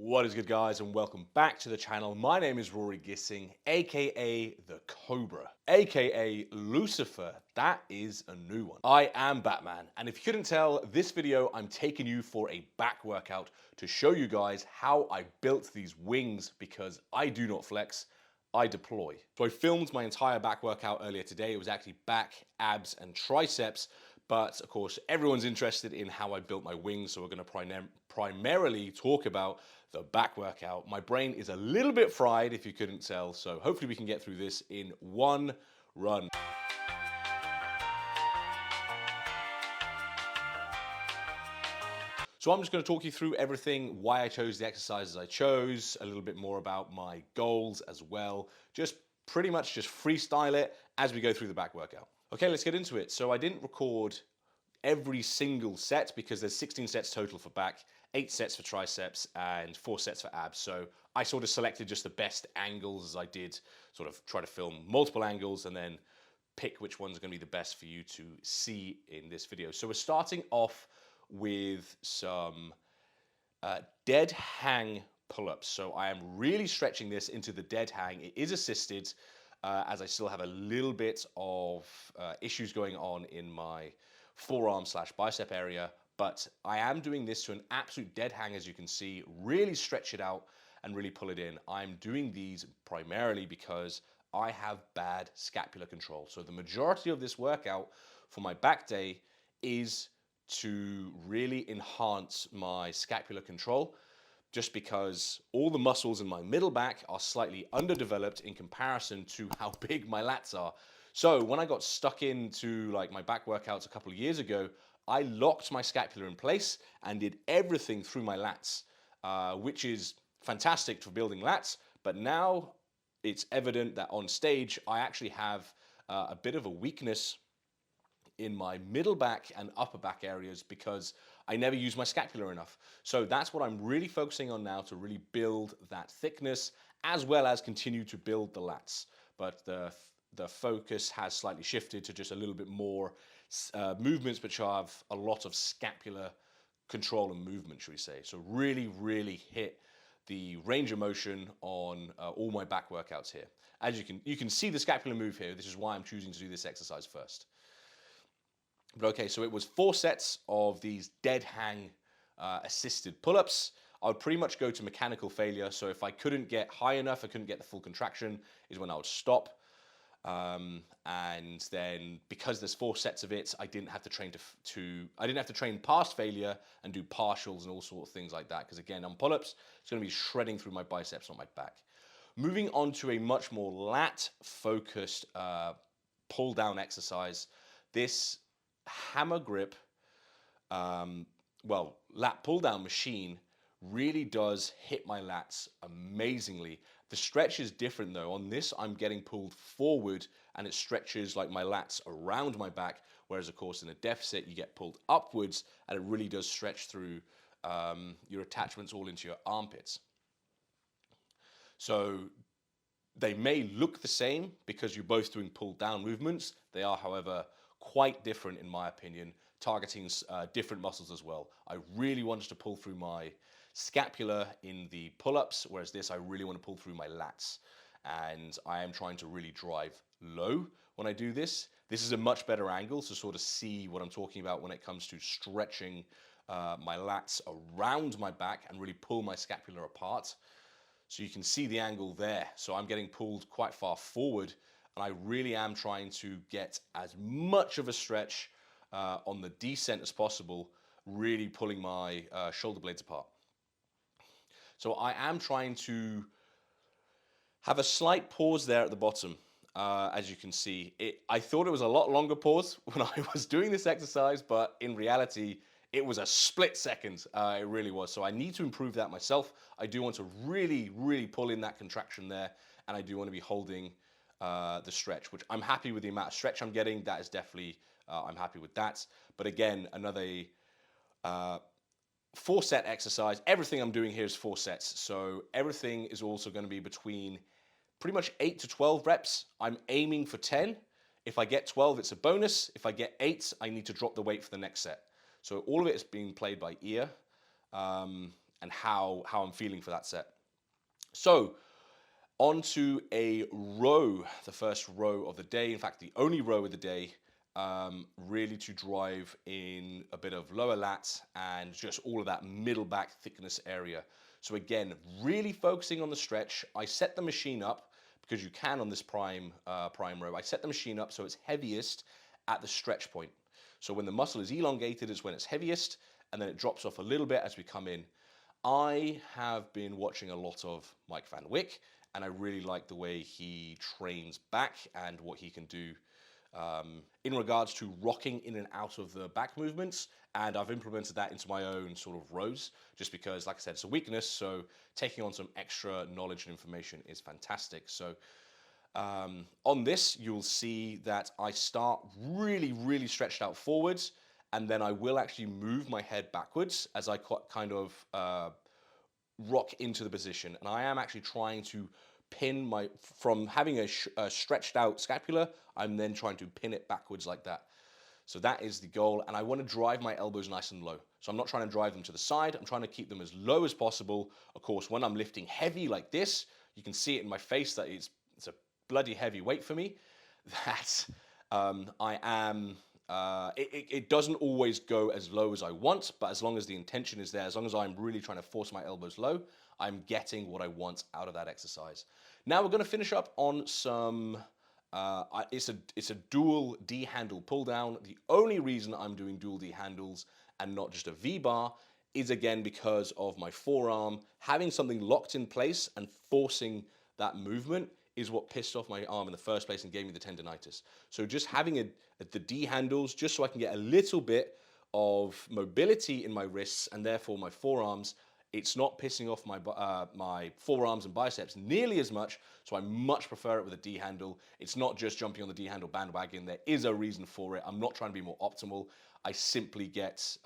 What is good, guys, and welcome back to the channel. My name is Rory Gissing, aka the Cobra, aka Lucifer. That is a new one. I am Batman, and if you couldn't tell, this video I'm taking you for a back workout to show you guys how I built these wings, because I do not flex, I deploy. So I filmed my entire back workout earlier today. It was actually back, abs, and triceps. But of course, everyone's interested in how I built my wings, so we're going to primarily talk about the back workout. My brain is a little bit fried, if you couldn't tell, so hopefully we can get through this in one run. So I'm just going to talk you through everything, why I chose the exercises I chose, a little bit more about my goals as well. Just pretty much just freestyle it as we go through the back workout. Okay, let's get into it. So I didn't record every single set because there's 16 sets total for back, 8 sets for triceps, and 4 sets for abs. So I sort of selected just the best angles as I did, sort of try to film multiple angles and then pick which ones are going to be the best for you to see in this video. So we're starting off with some dead hang pull-ups. So I am really stretching this into the dead hang. It is assisted, as I still have a little bit of issues going on in my forearm / bicep area, but I am doing this to an absolute dead hang, as you can see, really stretch it out and really pull it in. I'm doing these primarily because I have bad scapular control. So the majority of this workout for my back day is to really enhance my scapular control, just because all the muscles in my middle back are slightly underdeveloped in comparison to how big my lats are. So when I got stuck into like my back workouts a couple of years ago, I locked my scapula in place and did everything through my lats, which is fantastic for building lats. But now it's evident that on stage, I actually have a bit of a weakness in my middle back and upper back areas because I never use my scapula enough. So that's what I'm really focusing on now, to really build that thickness as well as continue to build the lats. But the focus has slightly shifted to just a little bit more movements which have a lot of scapular control and movement, should we say. So really, really hit the range of motion on all my back workouts here. As you can see the scapular move here. This is why I'm choosing to do this exercise first. But okay, so it was 4 sets of these dead hang assisted pull-ups. I would pretty much go to mechanical failure. So if I couldn't get high enough, I couldn't get the full contraction, is when I would stop. And then because there's 4 sets of it, I didn't have to train I didn't have to train past failure and do partials and all sorts of things like that. Because again, on pull-ups, it's going to be shredding through my biceps, not my back. Moving on to a much more lat-focused pull-down exercise. This hammer grip, lat pull-down machine really does hit my lats amazingly. The stretch is different though. On this, I'm getting pulled forward and it stretches like my lats around my back, whereas of course in a deficit, you get pulled upwards and it really does stretch through your attachments all into your armpits. So they may look the same because you're both doing pull-down movements. They are, however, quite different in my opinion, targeting different muscles as well. I really wanted to pull through my scapula in the pull-ups, whereas this, I really want to pull through my lats. And I am trying to really drive low when I do this. This is a much better angle to sort of see what I'm talking about when it comes to stretching my lats around my back and really pull my scapula apart. So you can see the angle there. So I'm getting pulled quite far forward, and I really am trying to get as much of a stretch on the descent as possible, really pulling my shoulder blades apart. So I am trying to have a slight pause there at the bottom. As you can see, I thought it was a lot longer pause when I was doing this exercise, but in reality, it was a split second. It really was. So I need to improve that myself. I do want to really, really pull in that contraction there, and I do want to be holding the stretch, which I'm happy with the amount of stretch I'm getting. That is definitely, I'm happy with that. But again, another 4-set exercise. Everything I'm doing here is 4 sets. So everything is also going to be between pretty much 8 to 12 reps. I'm aiming for 10. If I get 12, it's a bonus. If I get 8, I need to drop the weight for the next set. So all of it is being played by ear. And and how I'm feeling for that set. So onto a row, the first row of the day, in fact, the only row of the day, really to drive in a bit of lower lat and just all of that middle back thickness area. So again, really focusing on the stretch. I set the machine up, because you can on this prime row, I set the machine up so it's heaviest at the stretch point. So when the muscle is elongated is when it's heaviest, and then it drops off a little bit as we come in. I have been watching a lot of Mike Van Wyck, and I really like the way he trains back and what he can do in regards to rocking in and out of the back movements. And I've implemented that into my own sort of rows, just because, like I said, it's a weakness. So taking on some extra knowledge and information is fantastic. So on this, you'll see that I start really, really stretched out forwards, and then I will actually move my head backwards as I kind of rock into the position. And I am actually trying to pin from having a stretched out scapula, I'm then trying to pin it backwards like that. So that is the goal, and I want to drive my elbows nice and low. So I'm not trying to drive them to the side, I'm trying to keep them as low as possible. Of course, when I'm lifting heavy like this, you can see it in my face that it's a bloody heavy weight for me. That it doesn't always go as low as I want, but as long as the intention is there, as long as I'm really trying to force my elbows low, I'm getting what I want out of that exercise. Now we're going to finish up on some, it's a dual D handle pull down. The only reason I'm doing dual D handles and not just a V bar is again because of my forearm. Having something locked in place and forcing that movement is what pissed off my arm in the first place and gave me the tendonitis. So just having the D handles, just so I can get a little bit of mobility in my wrists and therefore my forearms, it's not pissing off my forearms and biceps nearly as much, so I much prefer it with a D handle. It's not just jumping on the D handle bandwagon. There is a reason for it. I'm not trying to be more optimal. I simply get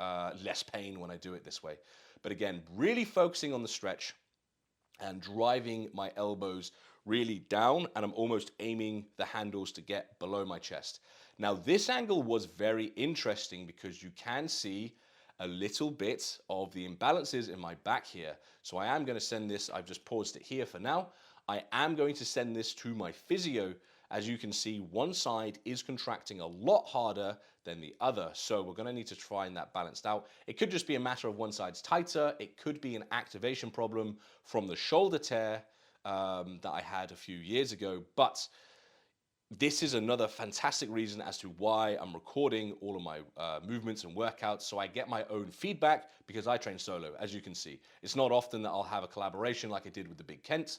less pain when I do it this way. But again, really focusing on the stretch and driving my elbows really down, and I'm almost aiming the handles to get below my chest. Now this angle was very interesting because you can see a little bit of the imbalances in my back here. So I am going to send this, I've just paused it here for now. I am going to send this to my physio. As you can see, one side is contracting a lot harder than the other. So we're going to need to find that balanced out. It could just be a matter of one side's tighter. It could be an activation problem from the shoulder tear that I had a few years ago. But this is another fantastic reason as to why I'm recording all of my movements and workouts, so I get my own feedback, because I train solo, as you can see. It's not often that I'll have a collaboration like I did with the Big Kent,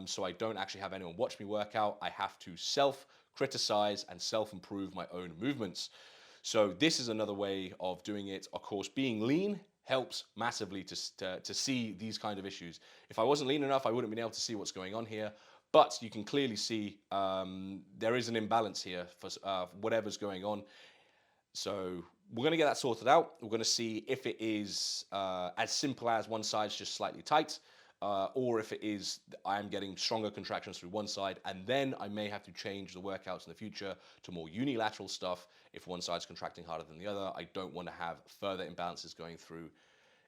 so I don't actually have anyone watch me work out. I have to self-criticize and self-improve my own movements. So this is another way of doing it. Of course, being lean helps massively to see these kind of issues. If I wasn't lean enough, I wouldn't have been able to see what's going on here. But you can clearly see there is an imbalance here for whatever's going on. So we're going to get that sorted out. We're going to see if it is as simple as one side's just slightly tight, or if it is I'm getting stronger contractions through one side, and then I may have to change the workouts in the future to more unilateral stuff if one side's contracting harder than the other. I don't want to have further imbalances going through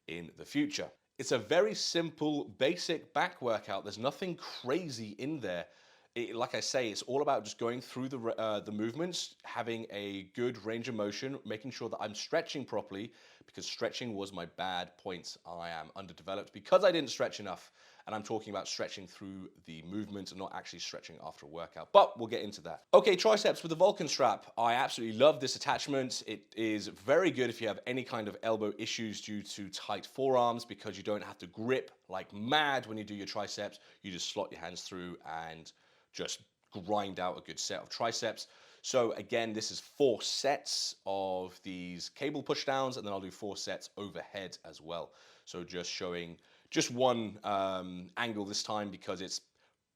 in the future. It's a very simple, basic back workout. There's nothing crazy in there. Like I say, it's all about just going through the movements, having a good range of motion, making sure that I'm stretching properly, because stretching was my bad point. I am underdeveloped because I didn't stretch enough. And I'm talking about stretching through the movement and not actually stretching after a workout. But we'll get into that. Okay, triceps with the Vulcan strap. I absolutely love this attachment. It is very good if you have any kind of elbow issues due to tight forearms, because you don't have to grip like mad when you do your triceps. You just slot your hands through and just grind out a good set of triceps. So again, this is 4 sets of these cable push downs, and then I'll do 4 sets overhead as well. So just showing just one angle this time, because it's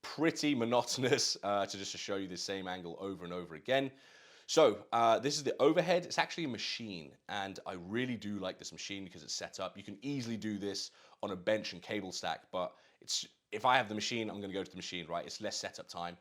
pretty monotonous to show you the same angle over and over again. So this is the overhead. It's actually a machine, and I really do like this machine because it's set up. You can easily do this on a bench and cable stack, but if I have the machine, I'm going to go to the machine, right? It's less setup time.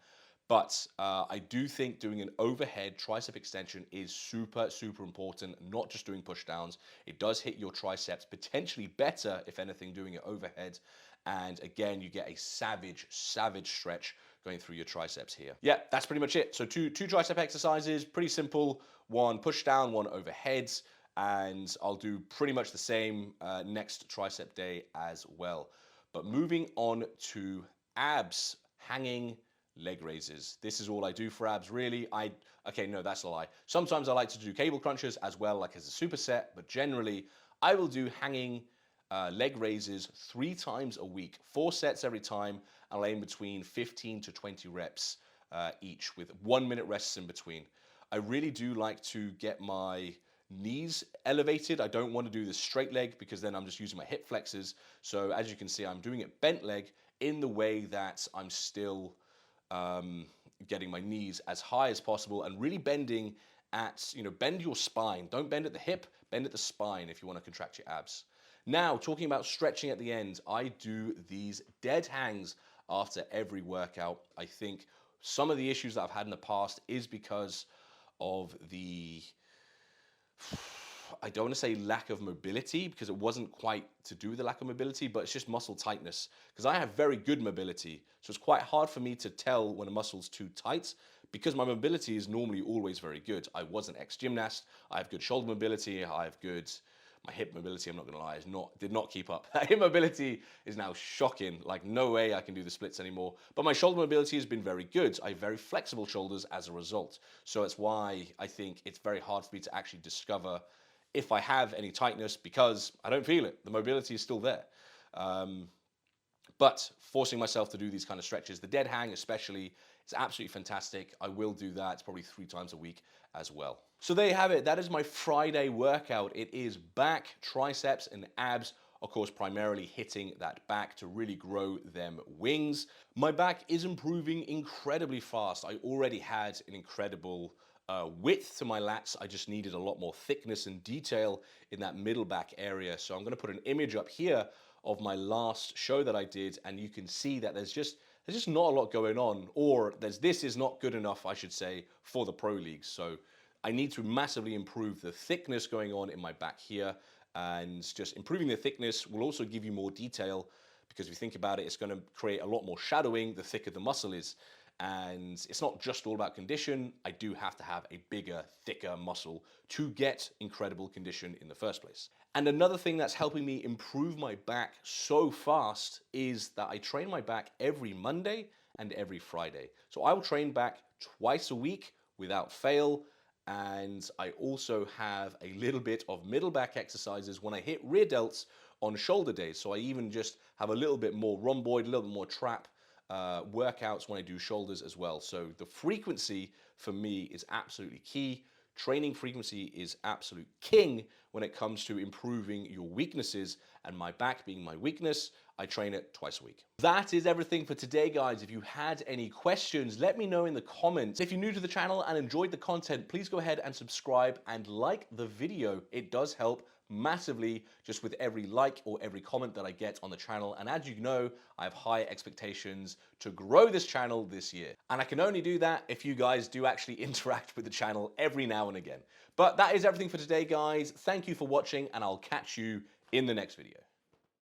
But I do think doing an overhead tricep extension is super, super important, not just doing push downs. It does hit your triceps potentially better, if anything, doing it overhead. And again, you get a savage, savage stretch going through your triceps here. Yeah, that's pretty much it. So two tricep exercises, pretty simple. One push down, one overhead. And I'll do pretty much the same next tricep day as well. But moving on to abs, hanging leg raises. This is all I do for abs, really. Okay, no, that's a lie. Sometimes I like to do cable crunches as well, like as a superset, but generally I will do hanging leg raises 3 times a week, 4 sets every time. I'll aim between 15 to 20 reps each with 1 minute rests in between. I really do like to get my knees elevated. I don't want to do the straight leg because then I'm just using my hip flexors. So as you can see, I'm doing it bent leg in the way that I'm still getting my knees as high as possible and really bending at, bend your spine. Don't bend at the hip, bend at the spine if you want to contract your abs. Now, talking about stretching at the end, I do these dead hangs after every workout. I think some of the issues that I've had in the past is because of the, I don't want to say lack of mobility, because it wasn't quite to do with the lack of mobility, but it's just muscle tightness. Because I have very good mobility, so it's quite hard for me to tell when a muscle's too tight, because my mobility is normally always very good. I was an ex-gymnast, I have good shoulder mobility, I have good, my hip mobility, I'm not gonna lie, did not keep up. Hip mobility is now shocking, like no way I can do the splits anymore. But my shoulder mobility has been very good. I have very flexible shoulders as a result. So it's why I think it's very hard for me to actually discover if I have any tightness, because I don't feel it. The mobility is still there. But forcing myself to do these kind of stretches, the dead hang especially, is absolutely fantastic. I will do that. It's probably 3 times a week as well. So there you have it. That is my Friday workout. It is back, triceps, and abs. Of course, primarily hitting that back to really grow them wings. My back is improving incredibly fast. I already had an incredible width to my lats. I just needed a lot more thickness and detail in that middle back area. So I'm going to put an image up here of my last show that I did, and you can see that there's just not a lot going on, or this is not good enough, I should say, for the pro leagues. So I need to massively improve the thickness going on in my back here, and just improving the thickness will also give you more detail, because if you think about it, it's going to create a lot more shadowing the thicker the muscle is. And it's not just all about condition. I do have to have a bigger, thicker muscle to get incredible condition in the first place. And another thing that's helping me improve my back so fast is that I train my back every Monday and every Friday. So I will train back twice a week without fail. And I also have a little bit of middle back exercises when I hit rear delts on shoulder days. So I even just have a little bit more rhomboid, a little bit more trap workouts when I do shoulders as well. So the frequency for me is absolutely key. Training frequency is absolute king when it comes to improving your weaknesses, and my back being my weakness, I train it twice a week. That is everything for today, guys. If you had any questions, let me know in the comments. If you're new to the channel and enjoyed the content, please go ahead and subscribe and like the video. It does help massively just with every like or every comment that I get on the channel. And as you know, I have high expectations to grow this channel this year. And I can only do that if you guys do actually interact with the channel every now and again. But that is everything for today, guys. Thank you for watching, and I'll catch you in the next video.